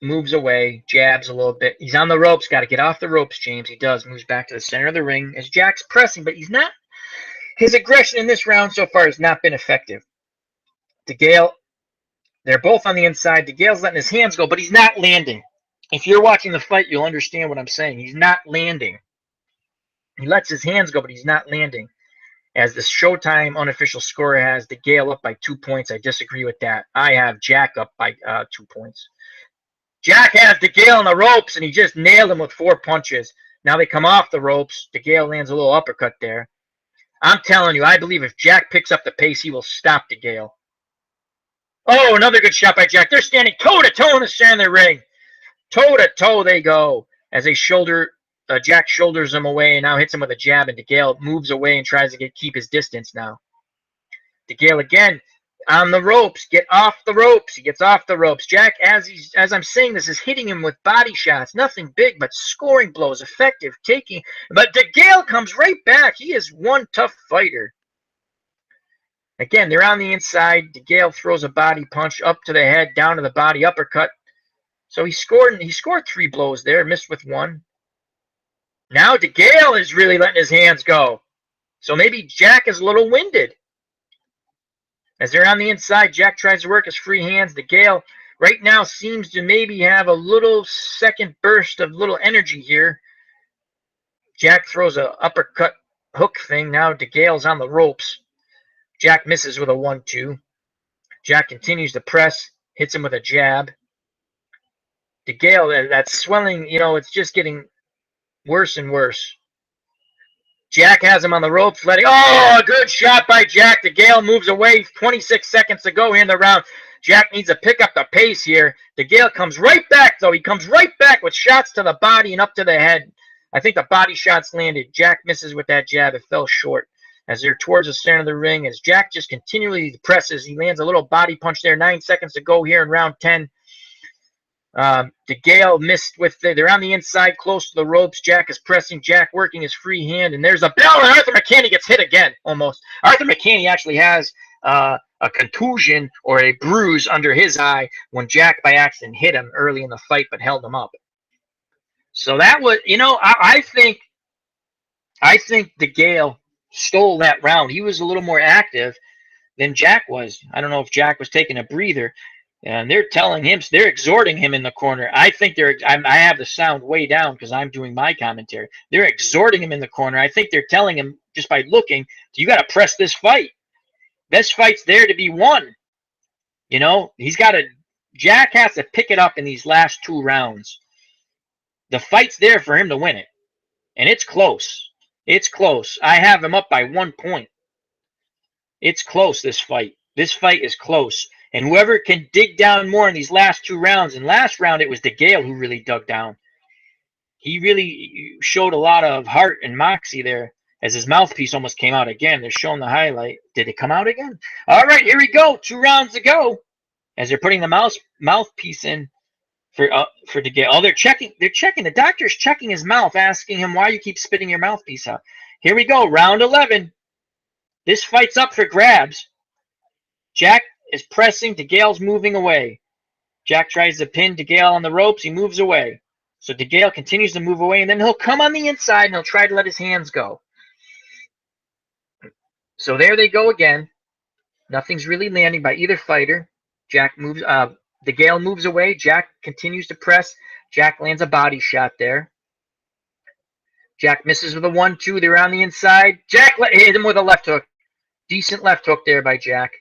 moves away, jabs a little bit. He's on the ropes, got to get off the ropes, James. He does, moves back to the center of the ring as Jack's pressing, but he's not. His aggression in this round so far has not been effective. DeGale, they're both on the inside. DeGale's letting his hands go, but he's not landing. If you're watching the fight, you'll understand what I'm saying. He's not landing. He lets his hands go, but he's not landing. As the Showtime unofficial score has DeGale up by 2 points. I disagree with that. I have Jack up by 2 points. Jack has DeGale on the ropes, and he just nailed him with 4 punches. Now they come off the ropes. DeGale lands a little uppercut there. I'm telling you, I believe if Jack picks up the pace, he will stop DeGale. Oh, another good shot by Jack. They're standing toe-to-toe in the center of the ring. Toe-to-toe they go as they shoulder. Jack shoulders him away and now hits him with a jab, and DeGale moves away and tries to keep his distance now. DeGale again on the ropes. Get off the ropes. He gets off the ropes. Jack, as I'm saying this, is hitting him with body shots. Nothing big, but scoring blows, effective, taking. But DeGale comes right back. He is one tough fighter. Again, they're on the inside. DeGale throws a body punch up to the head, down to the body, uppercut. So he scored 3 blows there, missed with 1. Now DeGale is really letting his hands go. So maybe Jack is a little winded. As they're on the inside, Jack tries to work his free hands. DeGale right now seems to maybe have a little second burst of little energy here. Jack throws a uppercut hook thing. Now DeGale's on the ropes. Jack misses with a 1-2. Jack continues to press, hits him with a jab. DeGale, that swelling, it's just getting worse and worse. Jack has him on the ropes, a good shot by Jack. DeGale moves away. 26 seconds to go here in the round. Jack needs to pick up the pace here. DeGale comes right back, though. He comes right back with shots to the body and up to the head. I think the body shots landed. Jack misses with that jab. It fell short. As they're towards the center of the ring, as Jack just continually presses, he lands a little body punch there. 9 seconds to go here in round 10. DeGale missed with they're on the inside close to the ropes. Jack is pressing. Jack working his free hand, and there's a bell, and Arthur McCanny gets hit again, almost. Arthur McCanny actually has a contusion or a bruise under his eye when Jack by accident hit him early in the fight but held him up. So that was, I think DeGale stole that round. He was a little more active than Jack was. I don't know if Jack was taking a breather. And they're telling him, they're exhorting him in the corner. I think I have the sound way down because I'm doing my commentary. They're exhorting him in the corner. I think they're telling him just by looking, you got to press this fight. This fight's there to be won. Jack has to pick it up in these last 2 rounds. The fight's there for him to win it. And it's close. It's close. I have him up by 1 point. It's close, this fight. This fight is close. And whoever can dig down more in these last 2 rounds, and last round it was DeGale who really dug down. He really showed a lot of heart and moxie there as his mouthpiece almost came out again. They're showing the highlight. Did it come out again? All right, here we go. 2 rounds to go as they're putting the mouthpiece in for DeGale. Oh, they're checking. The doctor's checking his mouth, asking him why you keep spitting your mouthpiece out. Here we go, round 11. This fight's up for grabs. Jack is pressing. DeGale's moving away. Jack tries to pin DeGale on the ropes. He moves away. So DeGale continues to move away, and then he'll come on the inside, and he'll try to let his hands go. So there they go again. Nothing's really landing by either fighter. DeGale moves away. Jack continues to press. Jack lands a body shot there. Jack misses with a 1-2. They're on the inside. Jack hit him with a left hook. Decent left hook there by Jack.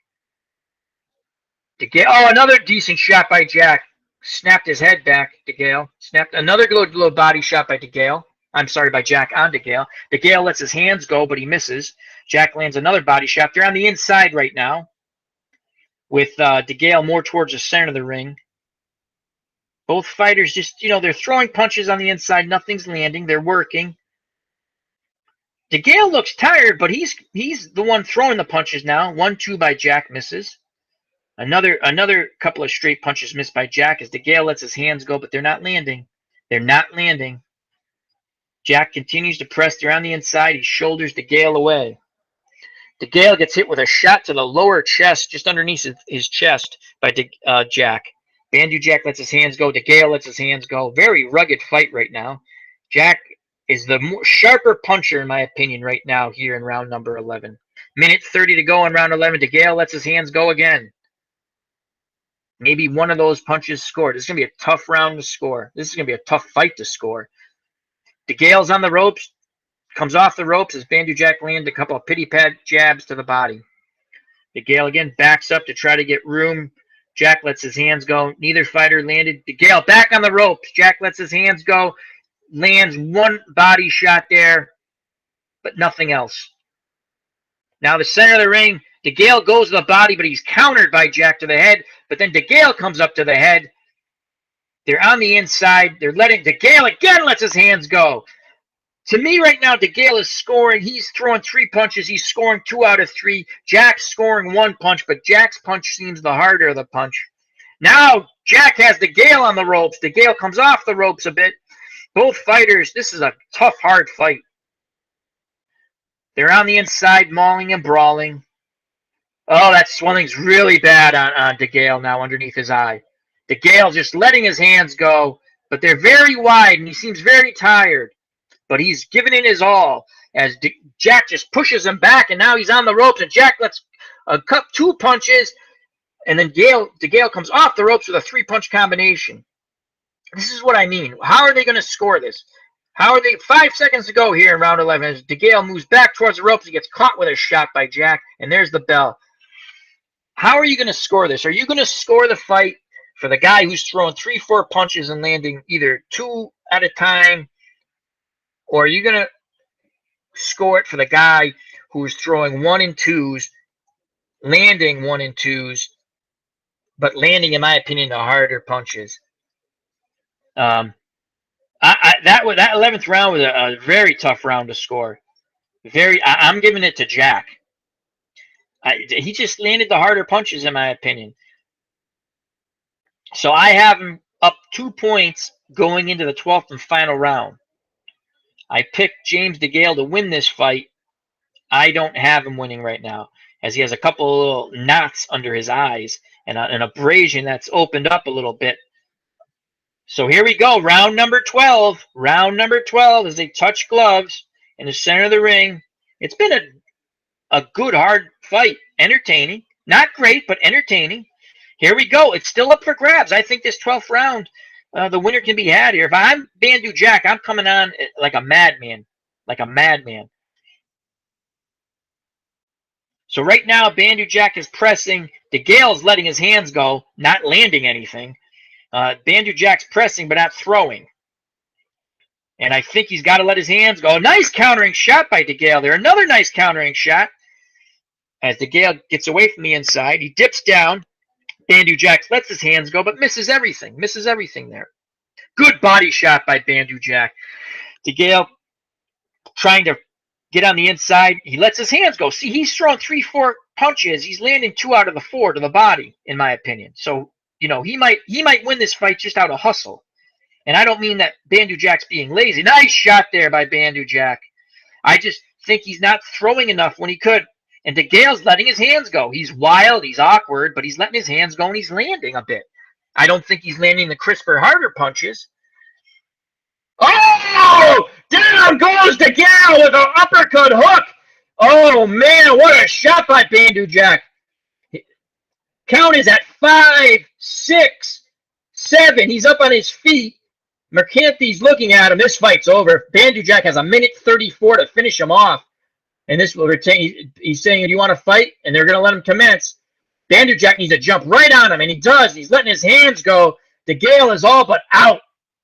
DeGale, another decent shot by Jack. Snapped his head back, DeGale. Snapped another little body shot by DeGale. I'm sorry, by Jack on DeGale. DeGale lets his hands go, but he misses. Jack lands another body shot. They're on the inside right now with DeGale more towards the center of the ring. Both fighters just, they're throwing punches on the inside. Nothing's landing. They're working. DeGale looks tired, but he's the one throwing the punches now. 1-2 by Jack misses. Another couple of straight punches missed by Jack as DeGale lets his hands go, but they're not landing. They're not landing. Jack continues to press. They're on the inside. He shoulders DeGale away. DeGale gets hit with a shot to the lower chest, just underneath his chest by Jack. Bandu Jack lets his hands go. DeGale lets his hands go. Very rugged fight right now. Jack is the sharper puncher, in my opinion, right now here in round number 11. Minute 30 to go in round 11. DeGale lets his hands go again. Maybe one of those punches scored. This is going to be a tough round to score. This is going to be a tough fight to score. DeGale's on the ropes, comes off the ropes as Bandu Jack lands a couple of pity pat jabs to the body. DeGale again backs up to try to get room. Jack lets his hands go. Neither fighter landed. DeGale back on the ropes. Jack lets his hands go. Lands one body shot there, but nothing else. Now the center of the ring, DeGale goes to the body, but he's countered by Jack to the head. But then DeGale comes up to the head. They're on the inside. They're letting DeGale again lets his hands go. To me right now, DeGale is scoring. He's throwing 3 punches. He's scoring 2 out of 3. Jack's scoring 1 punch, but Jack's punch seems the harder of the punch. Now Jack has DeGale on the ropes. DeGale comes off the ropes a bit. Both fighters, this is a tough, hard fight. They're on the inside, mauling and brawling. Oh, that swelling's really bad on DeGale now underneath his eye. DeGale just letting his hands go, but they're very wide, and he seems very tired. But he's giving it his all as Jack just pushes him back, and now he's on the ropes, and Jack lets cut 2 punches, and then DeGale comes off the ropes with a 3-punch combination. This is what I mean. How are they going to score this? How are they? 5 seconds to go here in round 11 as DeGale moves back towards the ropes. He gets caught with a shot by Jack, and there's the bell. How are you going to score this? Are you going to score the fight for the guy who's throwing 3-4 punches and landing either 2 at a time, or are you going to score it for the guy who's throwing 1 and 2s, landing 1 and 2s, but landing, in my opinion, the harder punches? That 11th round was a very tough round to score. I'm giving it to Jack. He just landed the harder punches, in my opinion. So I have him up 2 points going into the 12th and final round. I picked James DeGale to win this fight. I don't have him winning right now, as he has a couple of little knots under his eyes and an abrasion that's opened up a little bit. So here we go, round number 12. Round number 12 as they touch gloves in the center of the ring. It's been a good, hard fight. Entertaining. Not great, but entertaining. Here we go. It's still up for grabs. I think this 12th round, the winner can be had here. If I'm Bandu Jack, I'm coming on like a madman. Like a madman. So right now, Bandu Jack is pressing. DeGale's letting his hands go, not landing anything. Bandu Jack's pressing, but not throwing. And I think he's got to let his hands go. Nice countering shot by DeGale there. Another nice countering shot. As DeGale gets away from the inside, he dips down. Bandu Jack lets his hands go, but misses everything. Misses everything there. Good body shot by Bandu Jack. DeGale trying to get on the inside. He lets his hands go. See, he's throwing 3-4 punches. He's landing 2 out of the 4 to the body, in my opinion. So, you know, he might win this fight just out of hustle. And I don't mean that Bandu Jack's being lazy. Nice shot there by Bandu Jack. I just think he's not throwing enough when he could. And DeGale's letting his hands go. He's wild, he's awkward, but he's letting his hands go and he's landing a bit. I don't think he's landing the crisper, harder punches. Oh! Down goes DeGale with an uppercut hook. Oh, man, what a shot by Bandu Jack. Count is at 5, 6, 7. He's up on his feet. Mercanthi's looking at him. This fight's over. Bandu Jack has 1:34 to finish him off. And this will retain. He's saying, do you want to fight? And they're going to let him commence. Bandu Jack needs to jump right on him, and he does. He's letting his hands go. DeGale is all but out.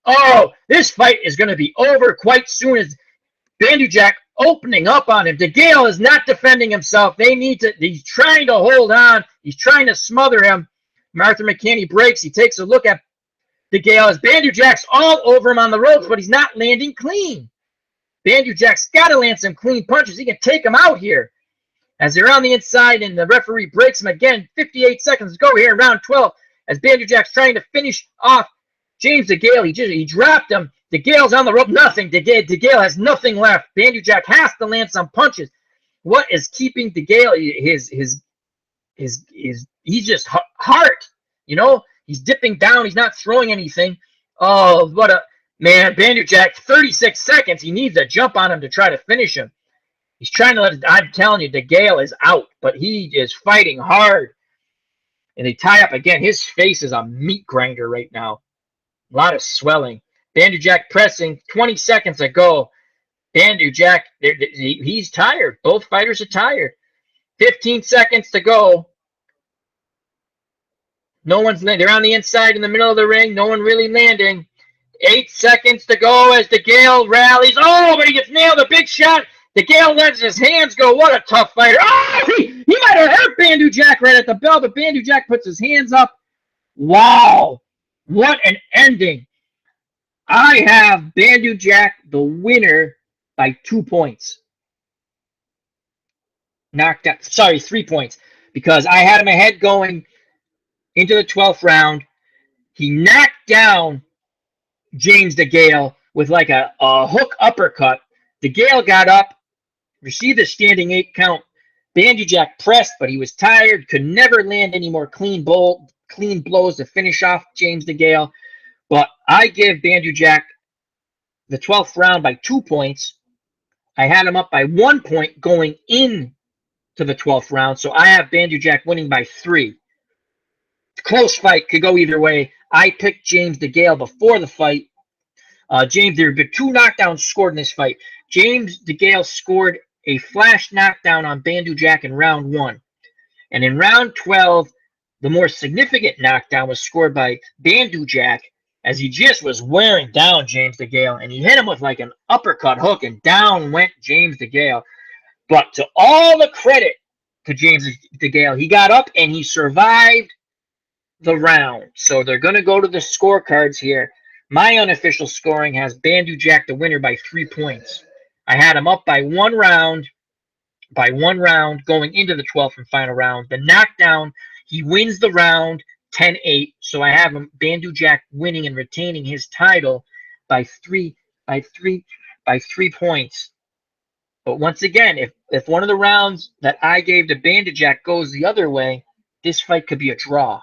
Oh, this fight is going to be over quite soon as Bandu Jack opening up on him. DeGale is not defending himself. He's trying to hold on. He's trying to smother him. Arthur McCanny breaks. He takes a look at DeGale as Bandu Jack's all over him on the ropes, but he's not landing clean. Bandu Jack's got to land some clean punches. He can take him out here. As they're on the inside and the referee breaks him again. 58 seconds to go here in round 12 as Bandu Jack's trying to finish off James DeGale. He dropped him. DeGale's on the rope. Nothing. DeGale has nothing left. Bandu Jack has to land some punches. What is keeping DeGale? He's just heart. You know, he's dipping down. He's not throwing anything. Oh, what a man. Bandu Jack, 36 seconds. He needs to jump on him to try to finish him. He's trying to I'm telling you, DeGale is out, but he is fighting hard. And they tie up again. His face is a meat grinder right now. A lot of swelling. Bandu Jack pressing. 20 seconds to go. Bandu Jack, he's tired. Both fighters are tired. 15 seconds to go. No one's landing. They're on the inside in the middle of the ring. No one really landing. 8 seconds to go as DeGale rallies. Oh, but he gets nailed. A big shot. DeGale lets his hands go. What a tough fighter. Oh, he might have hurt Bandu Jack right at the bell, but Bandu Jack puts his hands up. Wow. What an ending. I have Bandu Jack the winner by 2 points. Knocked out. Sorry, 3 points. Because I had him ahead going into the 12th round. He knocked down James DeGale with like a hook uppercut. DeGale got up, received a standing 8 count. Bandu Jack pressed, but he was tired, could never land any more clean blows to finish off James DeGale. But I give Bandu Jack the 12th round by 2 points. I had him up by 1 point going in to the 12th round, so I have Bandu Jack winning by 3. Close fight, could go either way. I picked James DeGale before the fight. There have been 2 knockdowns scored in this fight. James DeGale scored a flash knockdown on Bandu Jack in round 1. And in round 12, the more significant knockdown was scored by Bandu Jack as he just was wearing down James DeGale. And he hit him with like an uppercut hook, and down went James DeGale. But to all the credit to James DeGale, he got up and he survived the round. So they're going to go to the scorecards here. My unofficial scoring has Bandu Jack the winner by 3 points. I had him up by 1 round going into the 12th and final round. The knockdown, he wins the round 10-8. So I have him Bandu Jack winning and retaining his title by 3 points. But once again, if one of the rounds that I gave to Bandu Jack goes the other way, this fight could be a draw.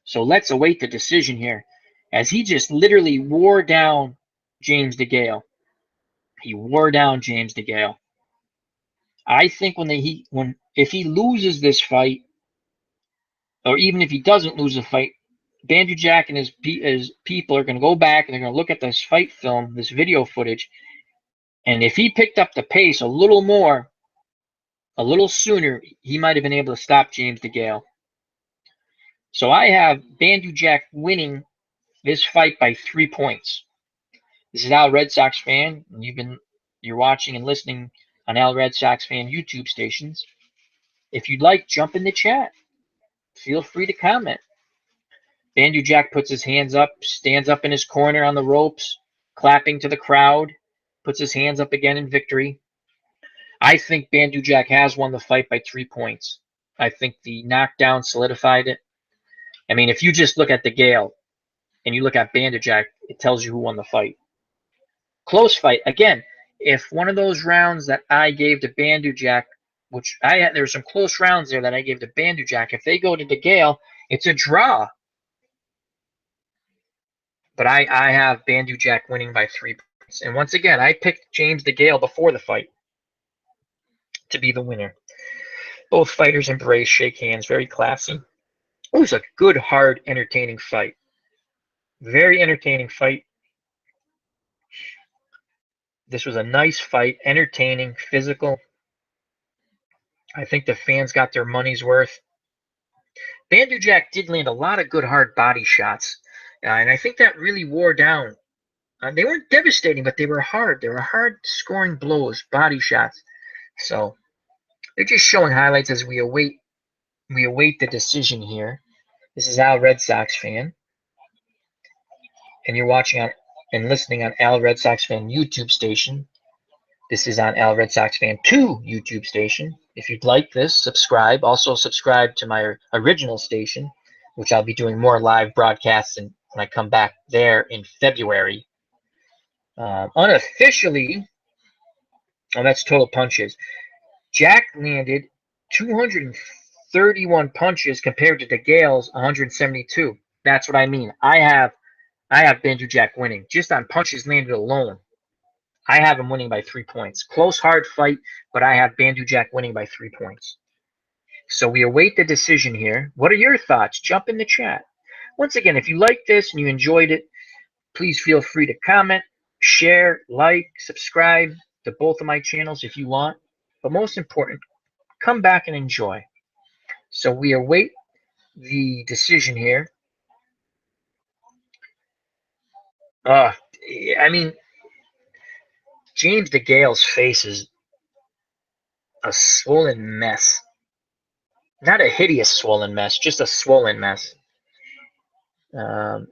So let's await the decision here, as he just literally wore down James DeGale. He wore down James DeGale. I think if he loses this fight, or even if he doesn't lose the fight, Bandu Jack and his people are going to go back and they're going to look at this fight film, this video footage, and if he picked up the pace a little more, a little sooner, he might have been able to stop James DeGale. So I have Bandu Jack winning this fight by 3 points. This is Al Red Sox Fan, and you're watching and listening on Al Red Sox Fan YouTube stations. If you'd like, jump in the chat. Feel free to comment. Bandu Jack puts his hands up, stands up in his corner on the ropes, clapping to the crowd, puts his hands up again in victory. I think Bandu Jack has won the fight by 3 points. I think the knockdown solidified it. I mean, if you just look at DeGale and you look at Bandu Jack, it tells you who won the fight. Close fight. Again, if one of those rounds that I gave to Bandu Jack, there were some close rounds there that I gave to Bandu Jack, if they go to DeGale, it's a draw. But I have Bandu Jack winning by 3 points. And once again, I picked James DeGale before the fight to be the winner. Both fighters embrace, shake hands, very classy. It was a good, hard, entertaining fight. Very entertaining fight. This was a nice fight, entertaining, physical. I think the fans got their money's worth. Bandu Jack did land a lot of good, hard body shots. And I think that really wore down. They weren't devastating, but they were hard. They were hard-scoring blows, body shots. So they're just showing highlights as we await the decision here. This is Al Red Sox Fan, and you're watching and listening on Al Red Sox Fan YouTube station. This is on Al Red Sox Fan 2 YouTube station. If you'd like this, subscribe. Also subscribe to my original station, which I'll be doing more live broadcasts when I come back there in February. Unofficially, that's total punches. Jack landed 231 punches compared to DeGale's 172. That's what I mean. I have Bandu Jack winning just on punches landed alone. I have him winning by 3 points. Close, hard fight, but I have Bandu Jack winning by 3 points. So we await the decision here. What are your thoughts? Jump in the chat. Once again, if you like this and you enjoyed it, please feel free to comment, share, like, subscribe to both of my channels if you want. But most important, come back and enjoy. So we await the decision here. I mean, James DeGale's face is a swollen mess. Not a hideous swollen mess, just a swollen mess. It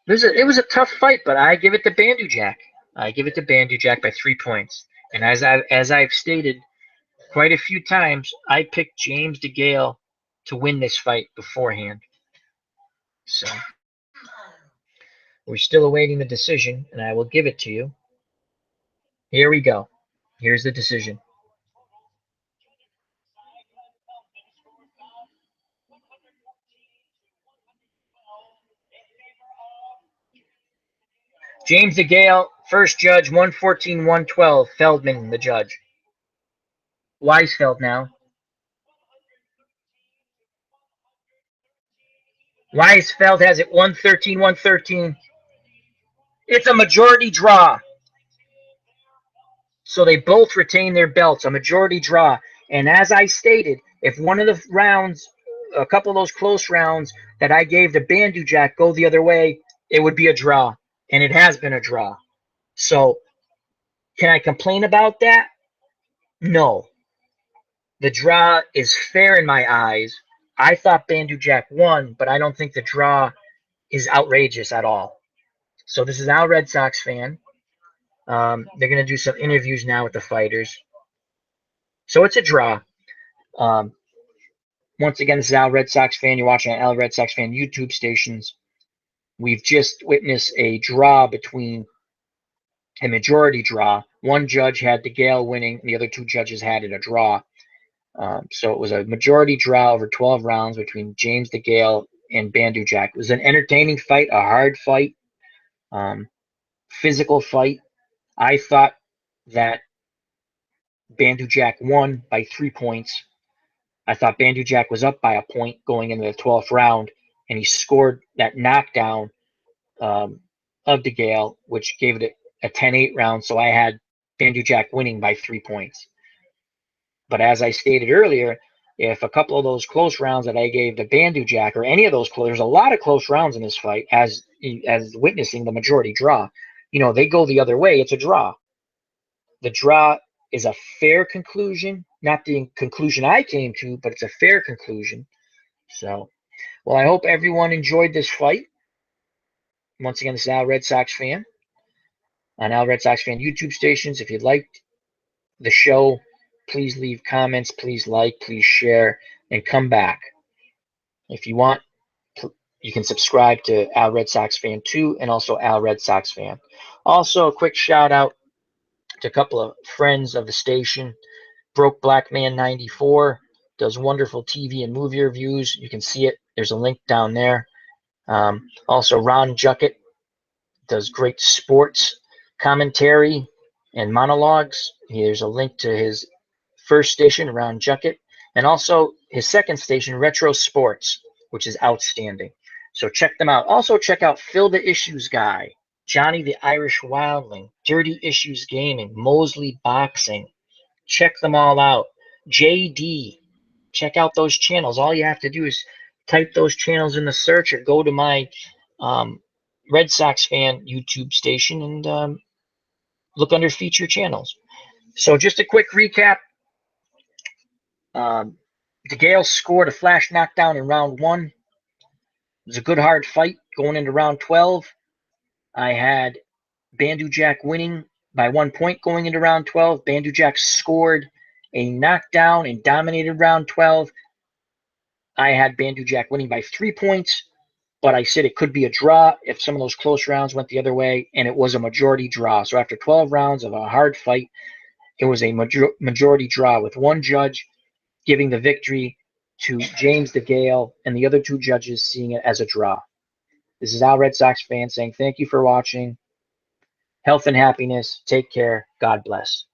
was a tough fight, but I give it to Bandu Jack. I give it to Bandu Jack by 3 points. And as I've stated quite a few times, I picked James DeGale to win this fight beforehand. So we're still awaiting the decision, and I will give it to you. Here we go. Here's the decision. James DeGale, first judge, 114-112. Feldman, the judge. Weisfeld now. Weisfeld has it 113-113. It's a majority draw. So they both retain their belts, a majority draw. And as I stated, if one of the rounds, a couple of those close rounds that I gave to Bandu Jack go the other way, it would be a draw. And it has been a draw. So can I complain about that? No. The draw is fair in my eyes. I thought Bandu Jack won, but I don't think the draw is outrageous at all. So this is Al Red Sox fan. They're going to do some interviews now with the fighters. So it's a draw. Once again, this is Al Red Sox fan. You're watching Al Red Sox fan YouTube stations. We've just witnessed a draw between a majority draw. One judge had DeGale winning. The other two judges had it a draw. So it was a majority draw over 12 rounds between James DeGale and Bandu Jack. It was an entertaining fight, a hard fight, physical fight. I thought that Bandu Jack won by 3 points. I thought Bandu Jack was up by a point going into the 12th round, and he scored that knockdown of DeGale, which gave it a 10-8 round. So I had Bandu Jack winning by 3 points. But as I stated earlier, if a couple of those close rounds that I gave to Bandu Jack, or any of those close, there's a lot of close rounds in this fight, as witnessing the majority draw. They go the other way, it's a draw. The draw is a fair conclusion, not the conclusion I came to, but it's a fair conclusion. So, well, I hope everyone enjoyed this fight. Once again, this is Al Red Sox fan on Al Red Sox fan YouTube stations. If you liked the show, please leave comments, please like, please share, and come back. If you want, you can subscribe to Al Red Sox fan 2 and also Al Red Sox fan. Also, a quick shout out to a couple of friends of the station. Broke Black Man 94 does wonderful TV and movie reviews. You can see it. There's a link down there. Also, Ron Juckett does great sports commentary and monologues. There's a link to his first station, Ron Juckett, and also his second station, Retro Sports, which is outstanding. So check them out. Also check out Phil the Issues Guy, Johnny the Irish Wildling, Dirty Issues Gaming, Mosley Boxing. Check them all out. JD, check out those channels. All you have to do is type those channels in the search or go to my Red Sox fan YouTube station and look under feature channels. So just a quick recap. DeGale scored a flash knockdown in round 1. It was a good hard fight going into round 12. I had Bandu Jack winning by 1 point going into round 12. Bandu Jack scored a knockdown and dominated round 12. I had Bandu Jack winning by 3 points, but I said it could be a draw if some of those close rounds went the other way, and it was a majority draw. So after 12 rounds of a hard fight, it was a majority draw with one judge giving the victory to James DeGale and the other two judges seeing it as a draw. This is Al Red Sox fan saying thank you for watching. Health and happiness. Take care. God bless.